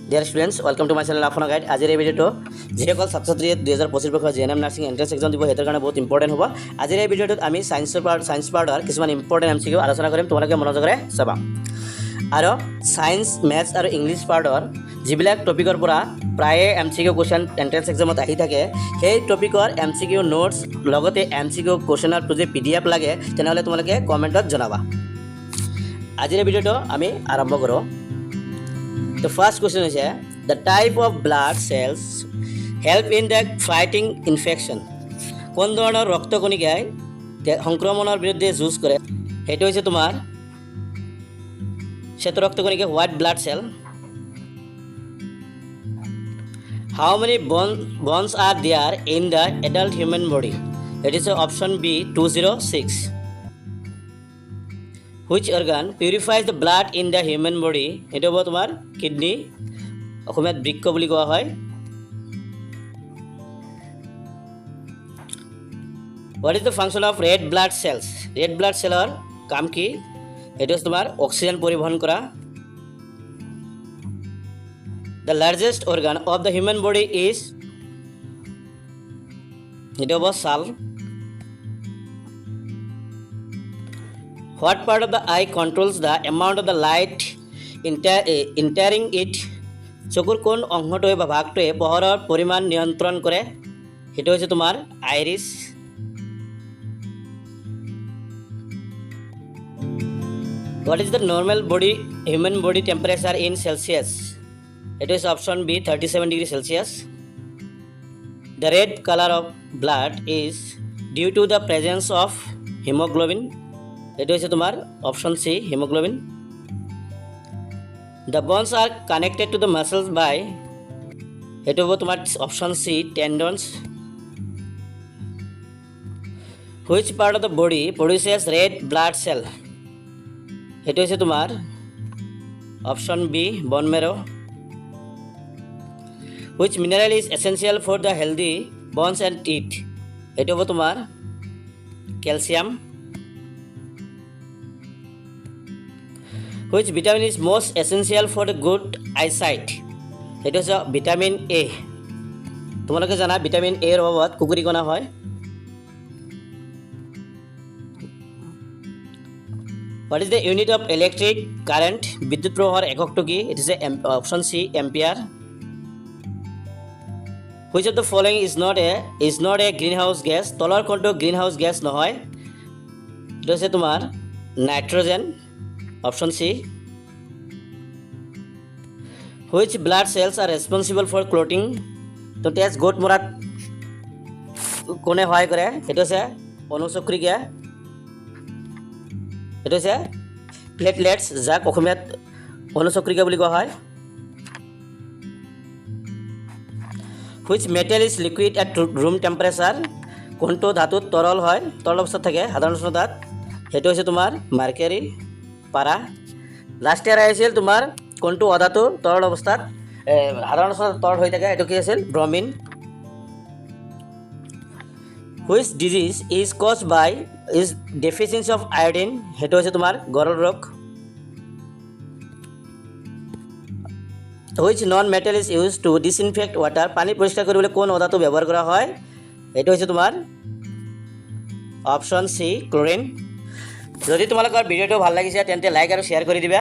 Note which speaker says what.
Speaker 1: Dear students, welcome to my channel Aafano Guide. আজিৰ এই ভিডিঅ'টো যিসকল ছাত্ৰ ছাত্ৰীয়ে 2025 বৰ্ষৰ GNM নাৰ্ছিং এন্ট্ৰেন্স এক্সাম দিব হেতৰ কাৰণে বহুত ইম্পৰ্টেন্ট হ'ব। আজিৰ এই ভিডিঅ'টোত আমি সায়েন্স পাৰ্টৰ কিছুমান ইম্পৰ্টেন্ট MCQ আলোচনা কৰিম। তোমালোকে মনোযোগৰে চাবা। আৰু সায়েন্স ম্যাথছ আৰু ইংলিছ পাৰ্টৰ যিবিলাক টপিকৰ পৰা প্ৰায় MCQ কোৱেশ্চন এন্ট্ৰেন্স এক্সামত আহি থাকে সেই টপিকৰ MCQ নোটছ লগতে MCQ কোৱেশ্চনৰ যদি PDF লাগে তেনেহলে তোমালোকে কমেন্টত জনাবা। আজিৰ এই ভিডিঅ'টো আমি আৰম্ভ কৰোঁ। The first question is the type of blood cells help in the fighting infection. কোন ধৰণৰ ৰক্তকণিকাই সংক্ৰমণৰ বিৰুদ্ধে যুঁজ কৰে সেইটো হৈছে তোমাৰ শ্বেত ৰক্তকণিকা white blood cell. How many bones are there in the adult human body? It is option B 206. Which organ purifies the blood in the human body? এটা হ'ব তোমাৰ কিডনি অসমীয়াত বৃক্ক বুলি কোৱা হয়। What is the function of red blood cells? Red blood cellৰ কাম কি? এটা হৈছে তোমাৰ অক্সিজেন পৰিবহন কৰা। The largest organ of the human body is এটা হ'ব ছাল। What part of the eye controls the amount of the light entering it? চকুৰ কোন অংশটোৱে বা ভাগটোৱে পোহৰৰ পৰিমাণ নিয়ন্ত্ৰণ কৰে সেইটো হৈছে তোমাৰ Irish. What is the normal human body temperature in Celsius? It is option B 37 degrees Celsius. The red color of blood is due to the presence of hemoglobin. It is তোমার option C hemoglobin. The bones are connected to the muscles by it is তোমার option C tendons. Which part of the body produces red blood cell? It is তোমার option B bone marrow. Which mineral is essential for the healthy bones and teeth? It is তোমার calcium. Which vitamin is most essential for the good eyesight? It is a vitamin A. তোমালোকে জানা vitamin A এর অভাবত কুকুৰিকণা হয়। What is the unit of electric current? বিদ্যুৎ প্ৰবাহৰ এককটো কি? It is option C ampere. Which of the following is not a greenhouse gas? তলৰ কোনটো greenhouse gas নহয়? এটা হৈছে তোমাৰ nitrogen option C. Which blood cells are responsible for clotting? তো তেজ গোট মৰাত কোনে সহায় কৰে সেইটো হৈছে অনুচক্ৰিকা। এইটো হৈছে প্লেটলেটছ যাক অসমীয়াত অনুচক্ৰিকা বুলি কোৱা হয়। Which metal is liquid at room temperature? কোনটো ধাতুত তৰল হয় তৰল অৱস্থাত থাকে সাধাৰণ উষ্ণতাত সেইটো হৈছে তোমাৰ মাৰ্কাৰী পাৰা। লাষ্ট ইয়াৰ আহিছিল তোমাৰ কোনটো অধাতু তৰল অৱস্থাত সাধাৰণ অৱস্থাত তৰল হৈ থাকে এইটো কি আছিল ব্ৰমিন। Which disease is caused by is deficiency of iodine? সেইটো হৈছে তোমাৰ গৰল ৰোগ। Which non metal is used to disinfect water? পানী পৰিষ্কাৰ কৰিবলৈ কোন অধাতু ব্যৱহাৰ কৰা হয় এইটো হৈছে তোমাৰ অপশ্যন চি ক্লোৰিন। যদি তোমালোকৰ ভিডিঅ'টো ভাল লাগিছে তেন্তে লাইক আৰু শ্বেয়াৰ কৰি দিবা।